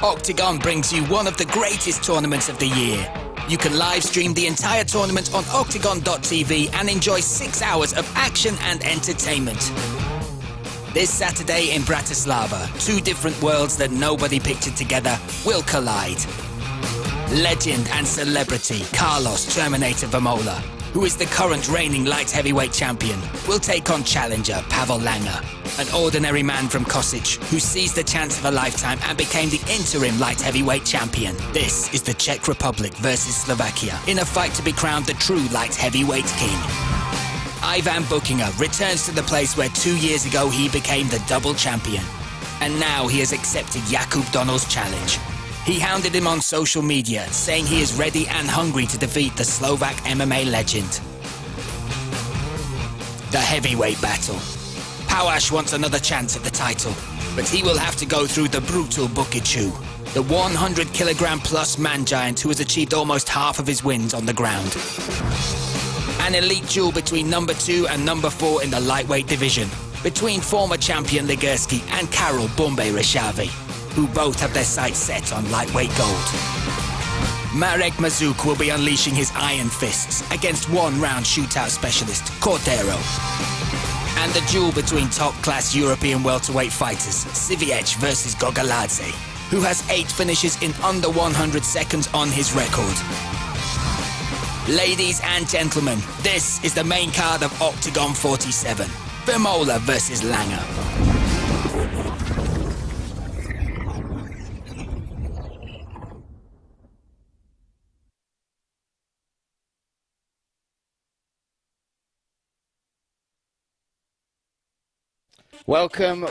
OKTAGON brings you one of the greatest tournaments of the year. You can live stream the entire tournament on oktagon.tv and enjoy 6 hours of action and entertainment. This Saturday in Bratislava, two different worlds that nobody pictured together will collide. Legend and celebrity Carlos Terminator Vemola, who is the current reigning light heavyweight champion, will take on challenger Pavel Langer, an ordinary man from Kosice who seized the chance of a lifetime and became the interim light heavyweight champion. This is the Czech Republic versus Slovakia in a fight to be crowned the true light heavyweight king. Ivan Buchinger returns to the place where 2 years ago he became the double champion. And now he has accepted Jakub Donald's challenge. He hounded him on social media, saying he is ready and hungry to defeat the Slovak MMA legend. The heavyweight battle. Pauash wants another chance at the title, but he will have to go through the brutal Bukicu, the 100-kilogram plus man giant who has achieved almost half of his wins on the ground. An elite duel between number 2 and number 4 in the lightweight division, between former champion Ligurski and Karol Bombe Reshavi, who both have their sights set on lightweight gold. Marek Mazuk will be unleashing his iron fists against one-round shootout specialist Cordero. And the duel between top-class European welterweight fighters Siviec versus Gogaladze, who has 8 finishes in under 100 seconds on his record. Ladies and gentlemen, this is the main card of OKTAGON 47, Vemola versus Langer. Welcome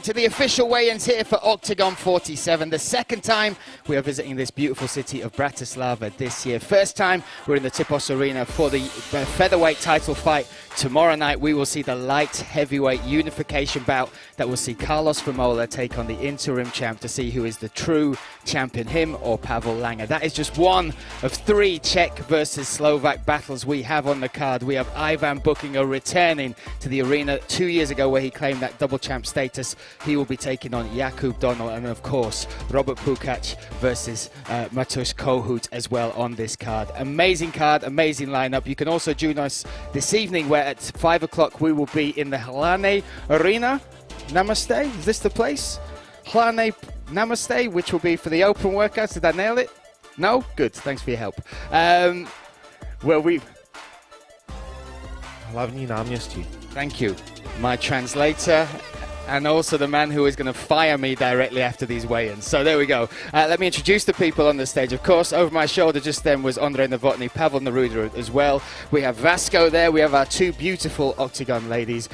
to the official weigh-ins here for OKTAGON 47. The second time we are visiting this beautiful city of Bratislava this year. First time we're in the Typos Arena for the featherweight title fight. Tomorrow night we will see the light heavyweight unification bout that will see Carlos Vemola take on the interim champ to see who is the true champion, him or Pavel Langer. That is just one of 3 Czech versus Slovak battles we have on the card. We have Ivan Buchinger returning to the arena 2 years ago where he claimed that double champ status. He will be taking on Jakub Donald and of course Robert Pukac versus Mateusz Kohut as well on this card. Amazing card, amazing lineup. You can also join us this evening where at 5 o'clock we will be in the Hlane Arena. Namaste, is this the place? Hlane Namaste, which will be for the open workouts. Did I nail it? No? Good, thanks for your help. Well, Hlavní náměstí. Thank you, my translator, and also the man who is going to fire me directly after these weigh-ins. So there we go. Let me introduce the people on the stage. Of course, over my shoulder just then was Andrei Novotny, Pavel Neruda as well. We have Vasco there. We have our 2 beautiful OKTAGON ladies,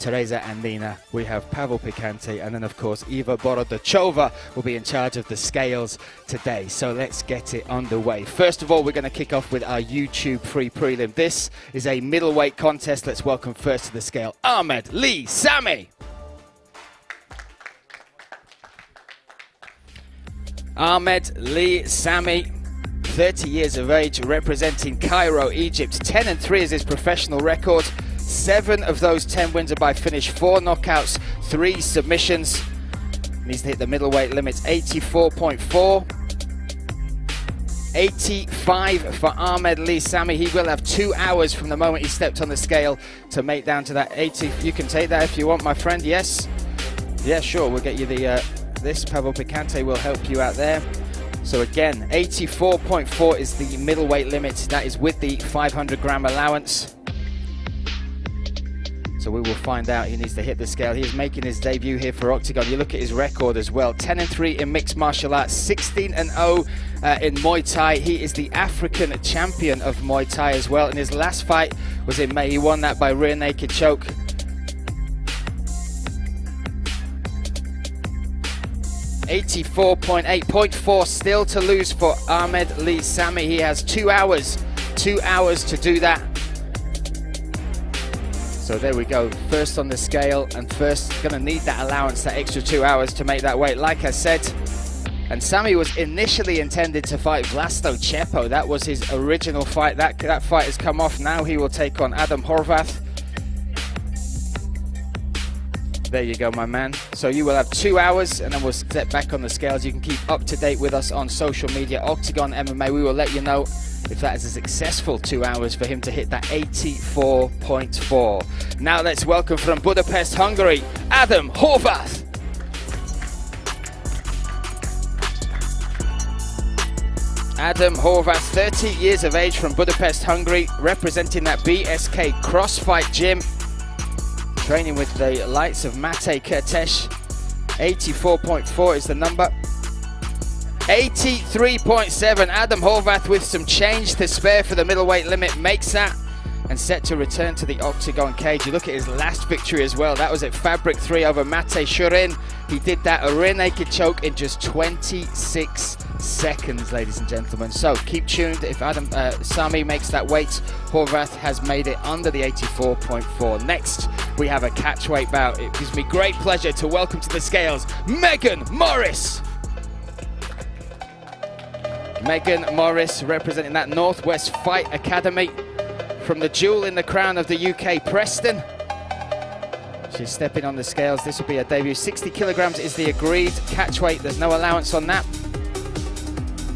Teresa and Nina. We have Pavel Picante, and then of course Eva Borodachova will be in charge of the scales today. So let's get it underway. First of all, we're going to kick off with our YouTube free prelim. This is a middleweight contest. Let's welcome first to the scale Ahmed Lee Sami. Ahmed Lee Sami, 30 years of age, representing Cairo, Egypt. 10-3 is his professional record. 7 of those 10 wins are by finish, 4 knockouts, 3 submissions. Needs to hit the middleweight limits, 84.4. 85 for Ahmed Lee Sami. He will have 2 hours from the moment he stepped on the scale to make down to that 80. You can take that if you want, my friend, yes? Yeah, sure, we'll get you the... This Pavel Picante will help you out there. So again, 84.4 is the middleweight limit. That is with the 500-gram allowance. So we will find out. He needs to hit the scale. He is making his debut here for OKTAGON. You look at his record as well. 10-3 in mixed martial arts, 16-0 in Muay Thai. He is the African champion of Muay Thai as well. And his last fight was in May. He won that by rear naked choke. 84.8.4 still to lose for Ahmed Lee Sami. He has 2 hours to do that. So there we go, first on the scale, and first gonna need that allowance, that extra 2 hours to make that weight, like I said. And Sami was initially intended to fight Vlasto Chepo. That was his original fight. That fight has come off. Now he will take on Adam Horvath. There you go, my man. So you will have 2 hours and then we'll step back on the scales. You can keep up to date with us on social media, Octagon MMA. We will let you know if that is a successful 2 hours for him to hit that 84.4. Now let's welcome from Budapest, Hungary, Adam Horvath. Adam Horvath, 30 years of age, from Budapest, Hungary, representing that BSK CrossFight gym. Training with the likes of Mate Kertész. 84.4 is the number. 83.7. Adam Horvath, with some change to spare for the middleweight limit, makes that and set to return to the Octagon cage. You look at his last victory as well. That was at Fabric 3 over Mate Shurin. He did that a rear naked choke in just 26 seconds, ladies and gentlemen. So keep tuned. If Adam Sami makes that weight, Horvath has made it under the 84.4. Next, we have a catchweight bout. It gives me great pleasure to welcome to the scales Megan Morris. Megan Morris, representing that Northwest Fight Academy from the jewel in the crown of the UK, Preston. She's stepping on the scales. This will be her debut. 60 kilograms is the agreed catch weight. There's no allowance on that.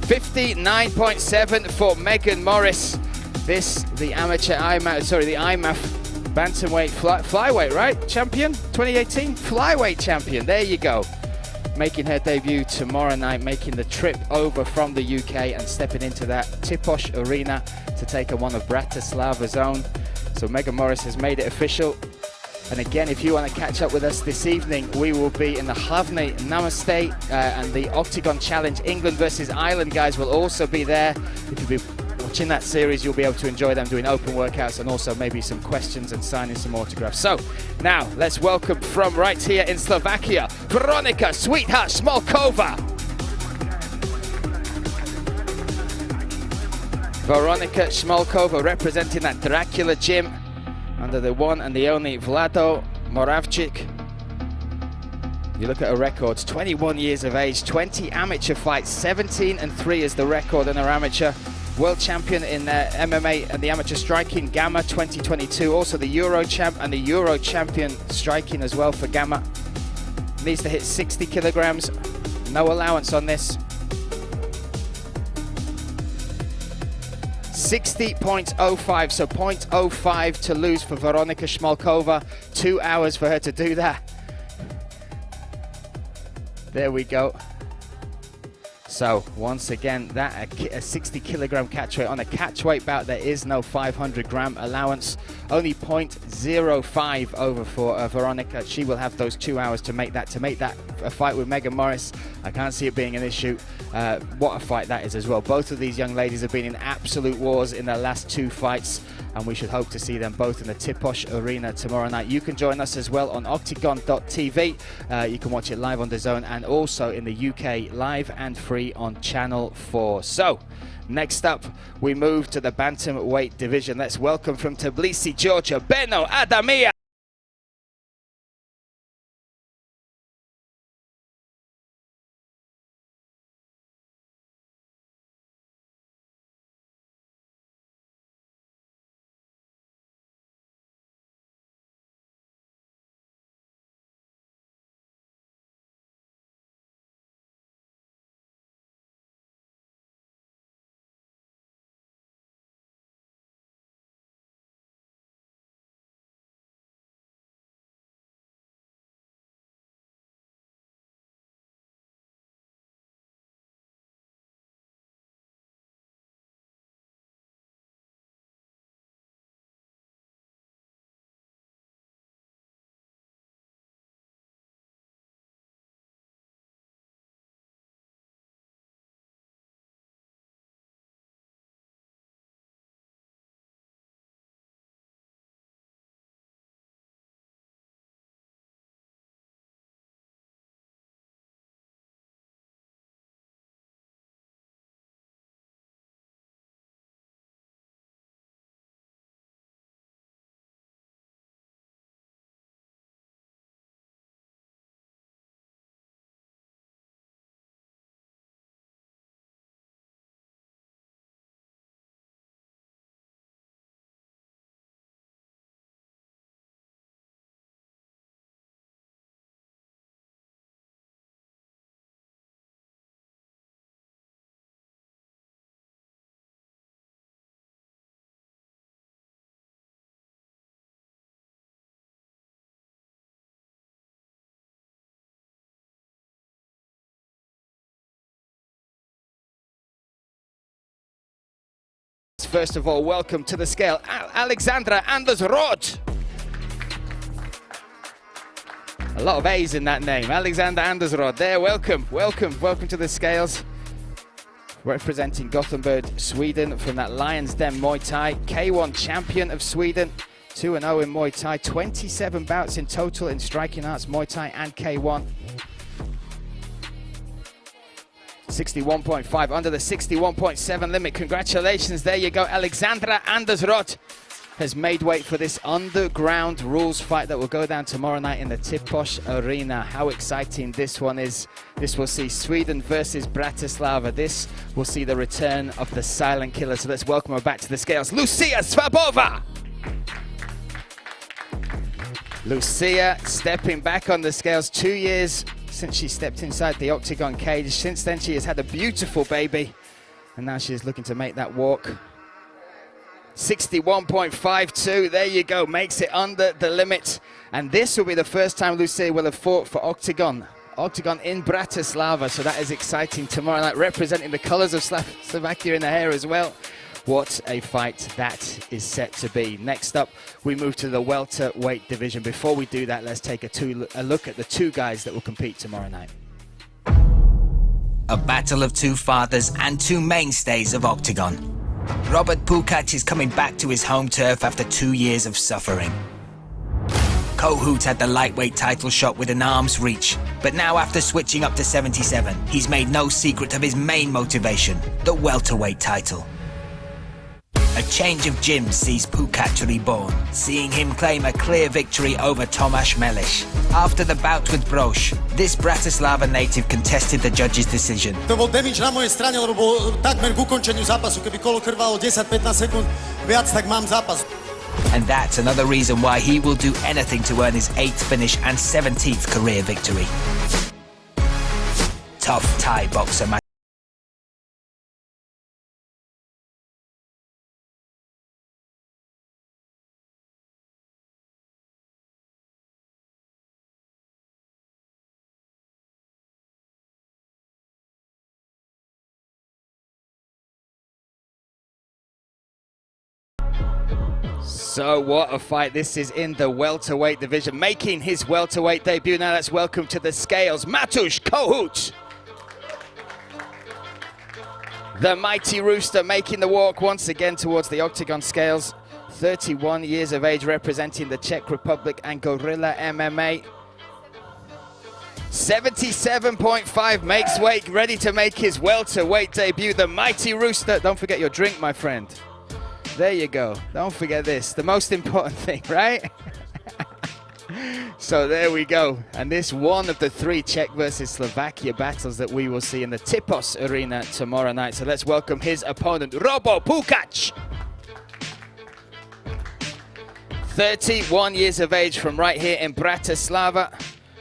59.7 for Megan Morris. This, the amateur the IMAF bantamweight flyweight, right? Champion 2018 flyweight champion. There you go. Making her debut tomorrow night, making the trip over from the UK and stepping into that Tipos Arena to take on one of Bratislava's own. So Megan Morris has made it official. And again, if you want to catch up with us this evening, we will be in the Hlavny Namaste and the Octagon Challenge. England versus Ireland guys will also be there. If you'll be watching that series, you'll be able to enjoy them doing open workouts and also maybe some questions and signing some autographs. So now let's welcome from right here in Slovakia, Veronica Sweetheart Smalcovicova. Veronica Smalcovicova, representing that Dracula gym under the one and the only Vlado Moravchik. You look at her records, 21 years of age, 20 amateur fights, 17-3 is the record in her amateur. World champion in MMA and the amateur striking, Gamma 2022. Also the Euro champ and the Euro champion striking as well for Gamma. Needs to hit 60 kilograms, no allowance on this. 60.05, so 0.05 to lose for Veronica Smalcovicova. 2 hours for her to do that. There we go. So once again, that a 60 kilogram catch weight. On a catch weight bout, there is no 500 gram allowance. Only 0.05 over for Veronica. She will have those 2 hours to make that a fight with Megan Morris. I can't see it being an issue. What a fight that is as well. Both of these young ladies have been in absolute wars in their last 2 fights, and we should hope to see them both in the Tipos Arena tomorrow night. You can join us as well on octagon.tv. You can watch it live on DAZN and also in the UK live and free on Channel 4. So next up, we move to the bantamweight division. Let's welcome from Tbilisi, Georgia, Beno Adamia. First of all, welcome to the scale, Alexandra Andersrod. A lot of A's in that name. Alexander Andersrod there. Welcome to the scales. Representing Gothenburg, Sweden from that Lions Den Muay Thai. K1 champion of Sweden. 2-0 in Muay Thai. 27 bouts in total in striking arts, Muay Thai and K1. 61.5 under the 61.7 limit. Congratulations. There you go. Alexandra Andersrod has made weight for this underground rules fight that will go down tomorrow night in the Tipos Arena. How exciting this one is. This will see Sweden versus Bratislava. This will see the return of the silent killer. So let's welcome her back to the scales, Lucia Szabova. Lucia stepping back on the scales, 2 years since she stepped inside the octagon cage. Since then she has had a beautiful baby, and now she is looking to make that walk. 61.52, there you go, makes it under the limit. And this will be the first time Lucia will have fought for Octagon in Bratislava, so that is exciting. Tomorrow night, representing the colors of Slovakia in the hair as well. What a fight that is set to be. Next up, we move to the welterweight division. Before we do that, let's take a look at the two guys that will compete tomorrow night. A battle of two fathers and two mainstays of Octagon. Robert Pukac is coming back to his home turf after 2 years of suffering. Kohut had the lightweight title shot within arm's reach, but now after switching up to 77, he's made no secret of his main motivation, the welterweight title. A change of gyms sees Pukac reborn, seeing him claim a clear victory over Tomasz Melisz. After the bout with Broš, this Bratislava native contested the judge's decision. To bol damage na mojej strane, lebo takmer k ukončeniu zápasu. Keby kolo krvalo 10-15 sekúnd viac, tak mám zápas. And that's another reason why he will do anything to earn his 8th finish and 17th career victory. Tough Thai boxer So what a fight this is in the welterweight division. Making his welterweight debut now, let's welcome to the scales, Mateusz Kohut. The mighty rooster making the walk once again towards the octagon scales. 31 years of age, representing the Czech Republic and Gorilla MMA. 77.5 makes weight, ready to make his welterweight debut. The mighty rooster. Don't forget your drink, my friend. There you go. Don't forget this. The most important thing, right? So there we go. And this one of the 3 Czech versus Slovakia battles that we will see in the Tipos Arena tomorrow night. So let's welcome his opponent, Robo Pukac. 31 years of age from right here in Bratislava.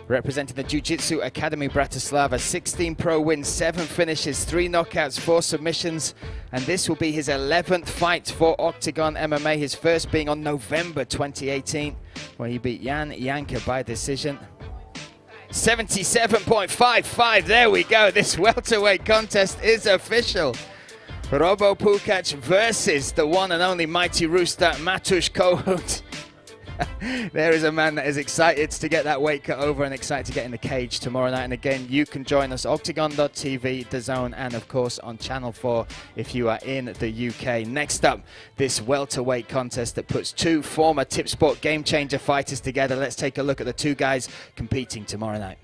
Representing the Jiu-Jitsu Academy Bratislava, 16 pro wins, 7 finishes, 3 knockouts, 4 submissions, and this will be his 11th fight for Octagon MMA, his first being on November 2018, where he beat Jan Janka by decision. 77.55, there we go, this welterweight contest is official. Robo Pukac versus the one and only mighty rooster, Mateusz Kohut. There is a man that is excited to get that weight cut over and excited to get in the cage tomorrow night. And again, you can join us, OKTAGON.tv, DAZN, and of course on Channel 4 if you are in the UK. Next up, this welterweight contest that puts 2 former Tipsport game changer fighters together. Let's take a look at the 2 guys competing tomorrow night.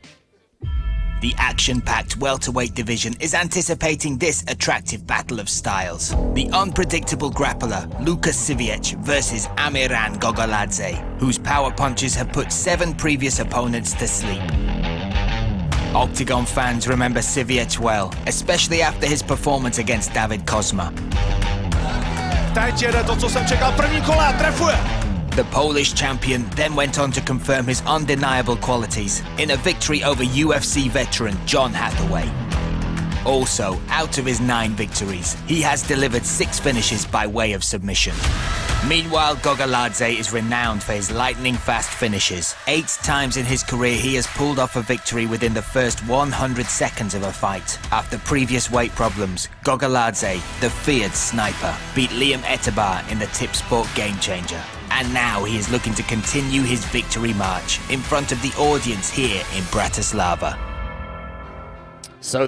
The action-packed welterweight division is anticipating this attractive battle of styles. The unpredictable grappler Luka Siviec versus Amiran Gogoladze, whose power punches have put 7 previous opponents to sleep. Octagon fans remember Siviec well, especially after his performance against David Kozma. The Polish champion then went on to confirm his undeniable qualities in a victory over UFC veteran John Hathaway. Also, out of his 9 victories, he has delivered 6 finishes by way of submission. Meanwhile, Gogoladze is renowned for his lightning-fast finishes. 8 times in his career, he has pulled off a victory within the first 100 seconds of a fight. After previous weight problems, Gogoladze, the feared sniper, beat Liam Etabar in the Tip Sport Game Changer. And now he is looking to continue his victory march in front of the audience here in Bratislava. So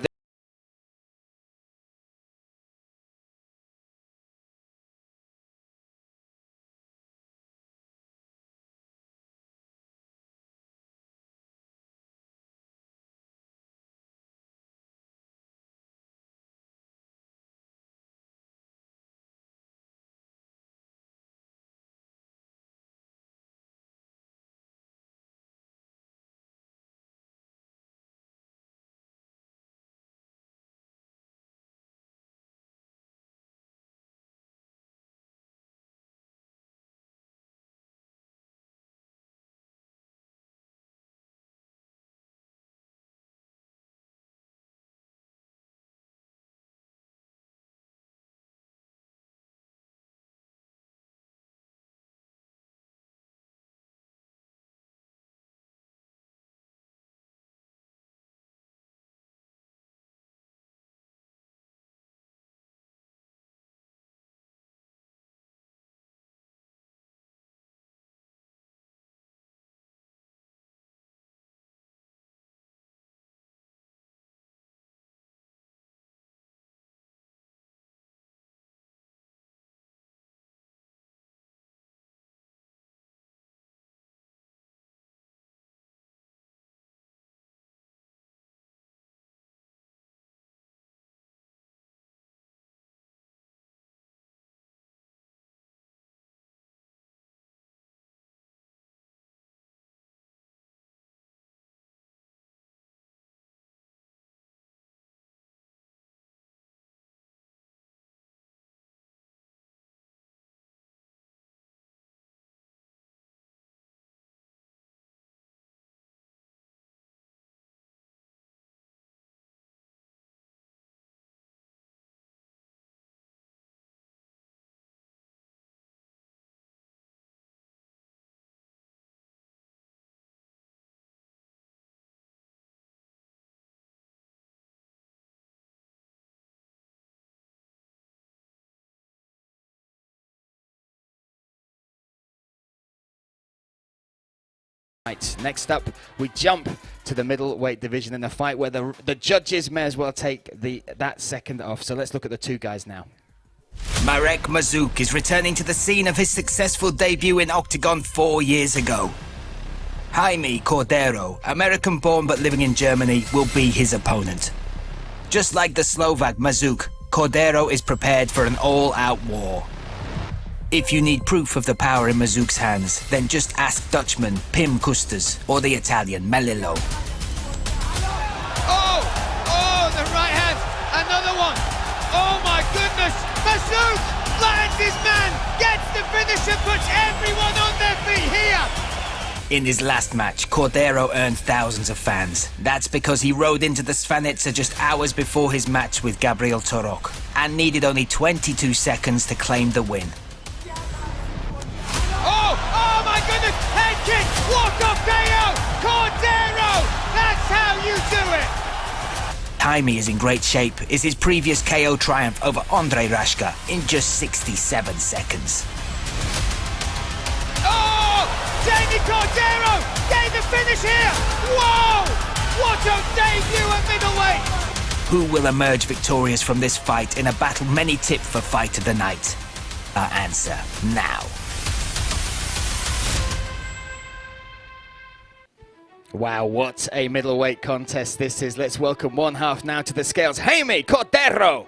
next up, we jump to the middleweight division in a fight where the judges may as well take that second off. So let's look at the two guys now. Marek Mazuk is returning to the scene of his successful debut in Octagon 4 years ago. Jaime Cordero, American-born but living in Germany, will be his opponent. Just like the Slovak Mazuk, Cordero is prepared for an all-out war. If you need proof of the power in Mazuk's hands, then just ask Dutchman Pim Custers or the Italian Melillo. Oh, the right hand, another one. Oh my goodness, Mazuk lands his man, gets the finish and puts everyone on their feet here. In his last match, Cordero earned thousands of fans. That's because he rode into the Svanitsa just hours before his match with Gabriel Torok and needed only 22 seconds to claim the win. Oh my goodness, head kick, walk-off KO, Cordero, that's how you do it. Jaime is in great shape, is his previous KO triumph over Ondrej Rashka in just 67 seconds. Oh, Jamie Cordero, getting the finish here, whoa, what a debut at middleweight. Who will emerge victorious from this fight in a battle many tip for fight of the night? Our answer now. Wow, what a middleweight contest this is. Let's welcome one half now to the scales, Jaime Cordero.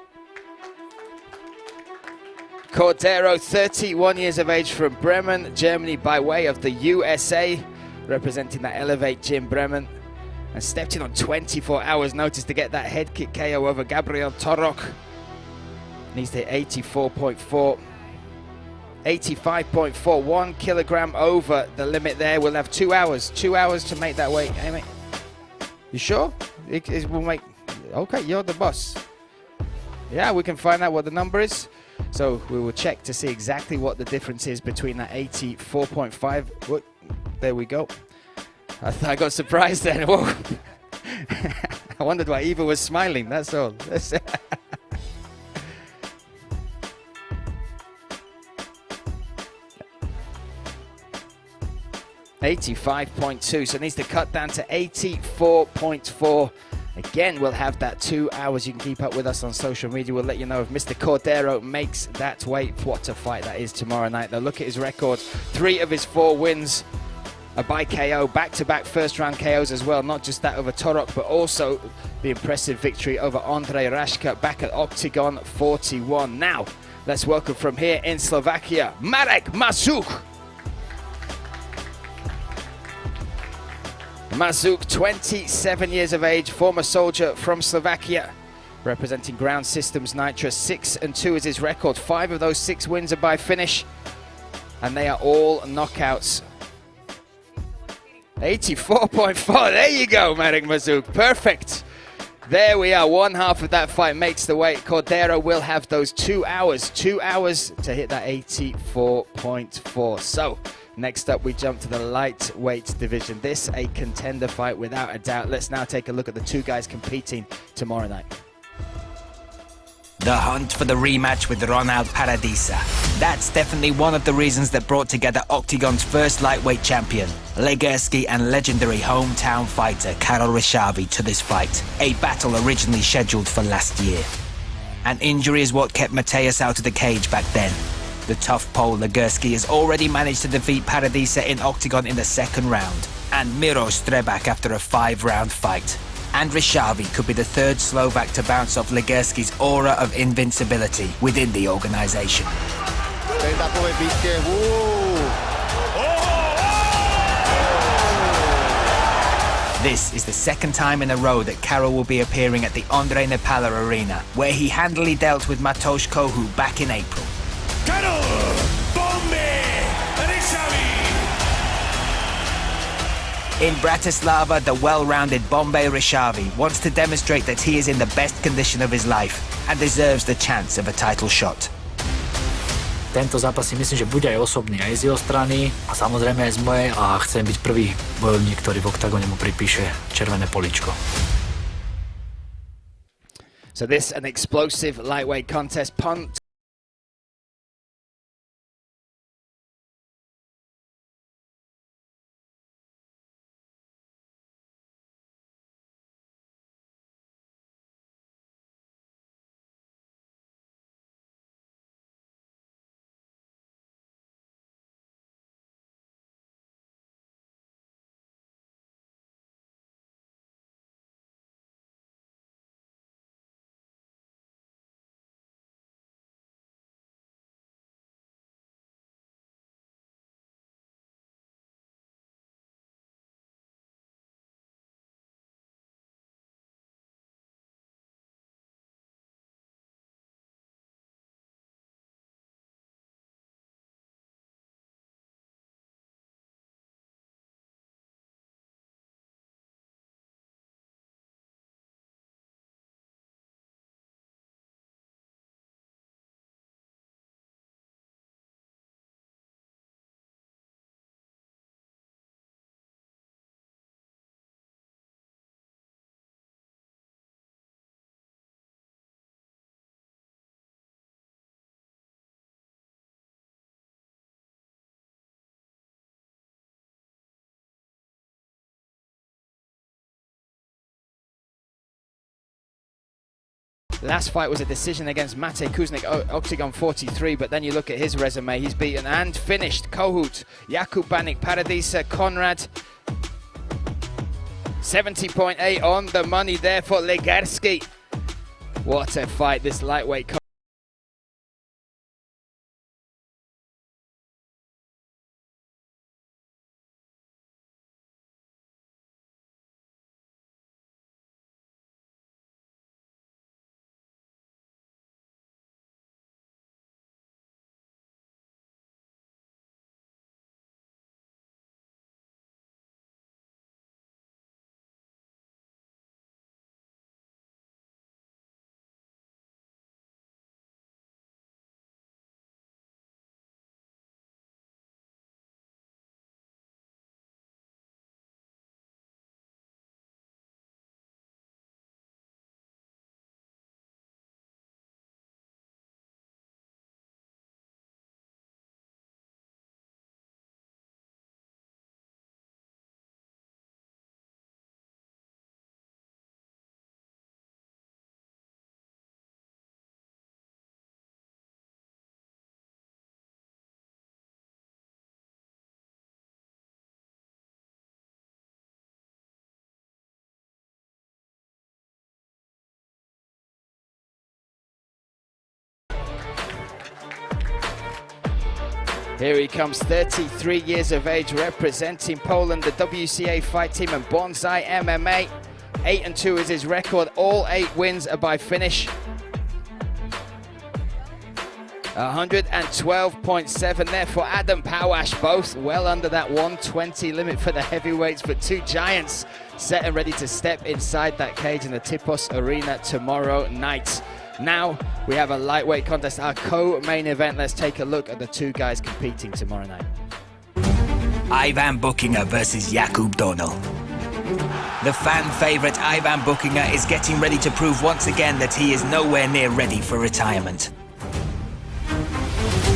Cordero, 31 years of age, from Bremen, Germany, by way of the USA, representing that Elevate Gym Bremen, and stepped in on 24 hours notice to get that head kick KO over Gabriel Torok. Needs to hit 84.4. 85.41 kilogram over the limit there. We'll have 2 hours to make that weight. Hey, mate, you sure? We'll make. Okay, you're the boss. Yeah, we can find out what the number is. So we will check to see exactly what the difference is between that 84.5. There we go. I got surprised then. Whoa. I wondered why Eva was smiling, that's all. 85.2, so it needs to cut down to 84.4. Again, we'll have that 2 hours. You can keep up with us on social media. We'll let you know if Mr. Cordero makes that weight. What a fight that is tomorrow night, though. Look at his record. 3 of his 4 wins are by KO, back-to-back first-round KOs as well. Not just that over Torok, but also the impressive victory over Andrej Raška back at Octagon 41. Now, let's welcome from here in Slovakia, Marek Mazuk. Mazuk, 27 years of age, former soldier from Slovakia, representing Ground Systems Nitra. 6-2 is his record. 5 of those 6 wins are by finish, and they are all knockouts. 84.4, there you go, Marek Mazuk, perfect. There we are, one half of that fight makes the weight. Cordero will have those 2 hours to hit that 84.4. So, next up, we jump to the lightweight division. This a contender fight without a doubt. Let's now take a look at the 2 guys competing tomorrow night. The hunt for the rematch with Ronald Paradisa. That's definitely one of the reasons that brought together Octagon's first lightweight champion, Legerski, and legendary hometown fighter Karol Rysavy to this fight. A battle originally scheduled for last year. An injury is what kept Mateus out of the cage back then. The tough Pole Legerski has already managed to defeat Paradisa in Octagon in the 2nd round, and Miro Strebak after a 5-round fight. And Rysavy could be the 3rd Slovak to bounce off Legerski's aura of invincibility within the organization. This is the 2nd time in a row that Karol will be appearing at the Ondrej Nepaler Arena, where he handily dealt with Matouš Kohut back in April. Karol Rysavy! In Bratislava, the well-rounded Bombay Rysavy wants to demonstrate that he is in the best condition of his life and deserves the chance of a title shot. Tento zápas si myslím, že bude aj osobný aj z jeho strany a samozrejme aj z mojej, a chcem byť prvý bojovník, ktorý v Octagone mu pripíše červené políčko. So this an explosive lightweight contest. Last fight was a decision against Mate Kuznik, Octagon 43, but then you look at his resume, he's beaten and finished Kohut, Jakub Banik, Paradisa, Konrad. 70.8 on the money there for Legerski. What a fight, this lightweight Here he comes, 33 years of age, representing Poland, the WCA fight team and Bonsai MMA. 8-2 is his record, all 8 wins are by finish. 112.7 there for Adam Pawash, both well under that 120 limit for the heavyweights, but two giants set and ready to step inside that cage in the Tipos Arena tomorrow night. Now we have a lightweight contest, our co-main event. Let's take a look at the two guys competing tomorrow night. Ivan Buchinger versus Jakub Donel. The fan favorite Ivan Buchinger is getting ready to prove once again that he is nowhere near ready for retirement.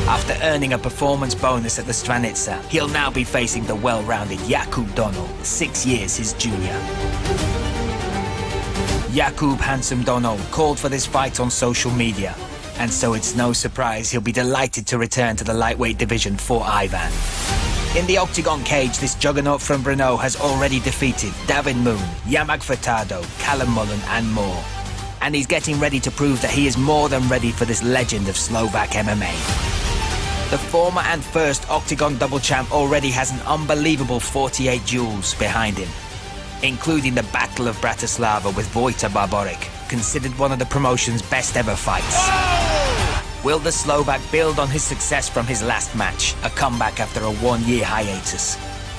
After earning a performance bonus at the Stranica, he'll now be facing the well-rounded Jakub Donel, 6 years his junior. Jakub Handsome Donel called for this fight on social media, and so it's no surprise he'll be delighted to return to the lightweight division for Ivan. In the octagon cage, this juggernaut from Brno has already defeated David Moon, Yamak Furtado, Callum Mullen and more. And he's getting ready to prove that he is more than ready for this legend of Slovak MMA. The former and first octagon double champ already has an unbelievable 48 duels behind him, including the Battle of Bratislava with Vojta Barborik, considered one of the promotion's best ever fights. Oh! Will the Slovak build on his success from his last match, a comeback after a 1-year hiatus?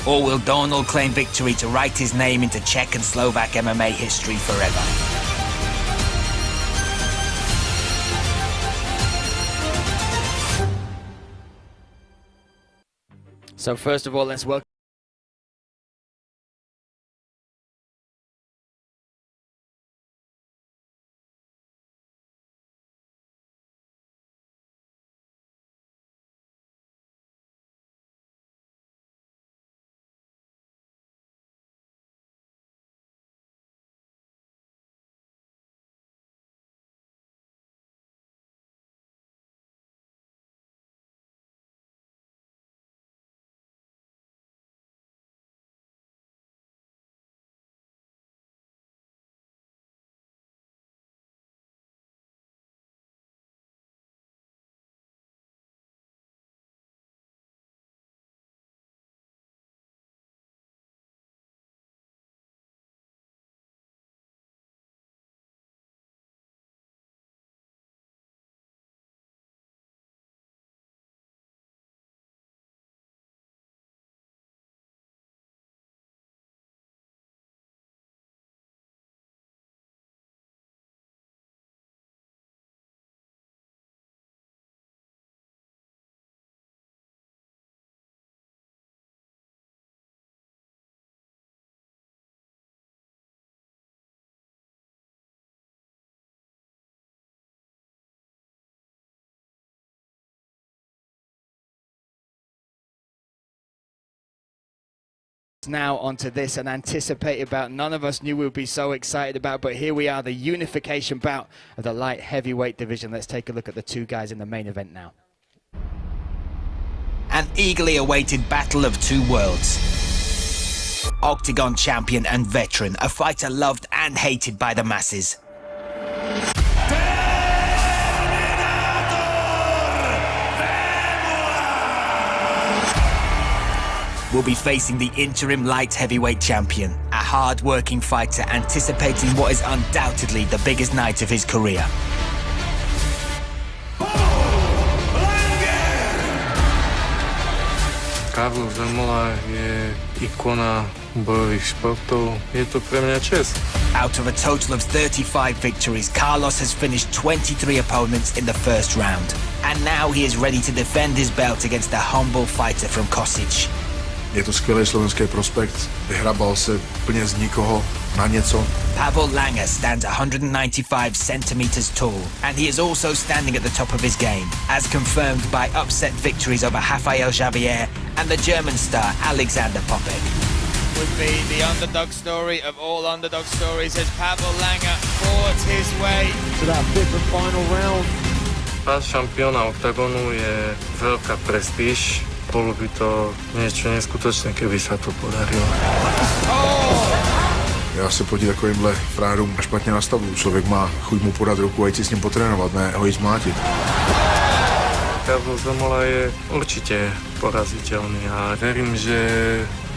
Or will Donel claim victory to write his name into Czech and Slovak MMA history forever? So first of all, let's welcome now onto this, an anticipated bout none of us knew we would be so excited about, but here we are, the unification bout of the light heavyweight division. Let's take a look at the two guys in the main event now. An eagerly awaited battle of two worlds. Octagon champion and veteran, a fighter loved and hated by the masses. Will be facing the interim light heavyweight champion, a hard-working fighter anticipating what is undoubtedly the biggest night of his career. Carlos Vemola je ikona bojových športov. Je to pre mňa čest. Out of a total of 35 victories, Carlos has finished 23 opponents in the first round. And now he is ready to defend his belt against a humble fighter from Kosic. Je to skvělý slovenský prospekt, vyhrabal se úplně z nikoho na něco. Pavel Langer stands 195 centimeters tall, and he is also standing at the top of his game, as confirmed by upset victories over Rafael Javier and the German star Alexander Popek. Would be the underdog story of all underdog stories as Pavel Langer fought his way to that fifth and final round. Pás šampióna OKTAGONu je veľká prestíž. Bolo by to niečo neskutočné, keby sa to podarilo. Já se proti takovýmhle frárům špatně nastavuju. Člověk má chuť mu podat ruku a jít si s ním potrénovat, ne ho jít zmlátit. Carlos Vemola je určite poraziteľný a verím, že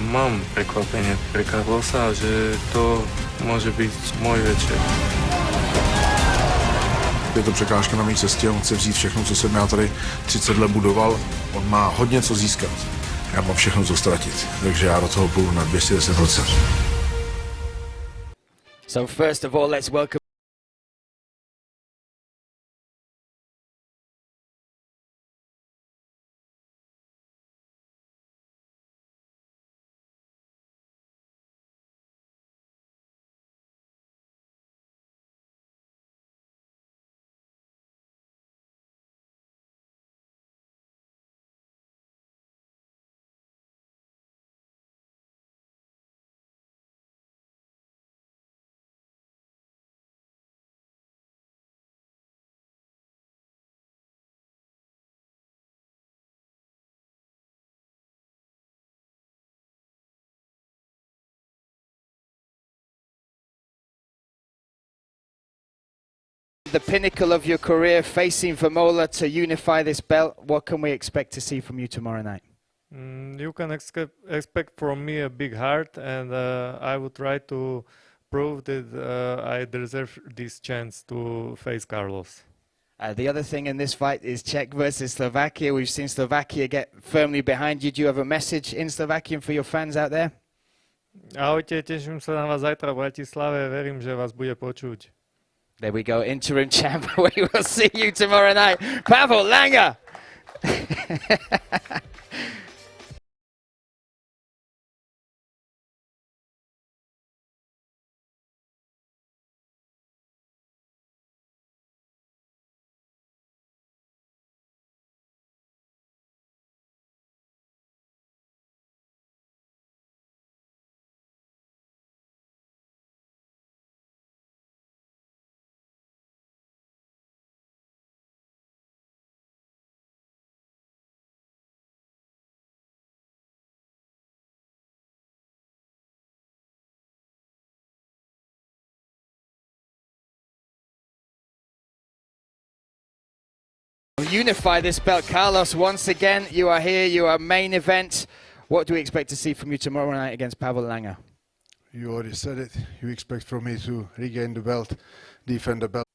mám prekvapenie pre Carlosa a že to môže byť môj večer. Je to překážka na mé cestě, on chce vzít všechno, co jsem já tady 30 let budoval. On má hodně co získat. Já mám všechno co ztratit, takže já do toho půjdu na 210%. So first of all, let's welcome the pinnacle of your career, facing Vemola to unify this belt. What can we expect to see from you tomorrow night? You can expect from me a big heart, and I will try to prove that I deserve this chance to face Carlos. The other thing in this fight is Czech versus Slovakia. We've seen Slovakia get firmly behind you. Do you have a message in Slovakian for your fans out there? Ahojte, teším sa na vás zajtra v Bratislave, verím, že vás bude počuť. There we go, interim champ. We will see you tomorrow night. Pavel Langer! Unify this belt. Carlos, once again, you are here, you are main event. What do we expect to see from you tomorrow night against Pavel Langer? You already said it. You expect from me to regain the belt, defend the belt.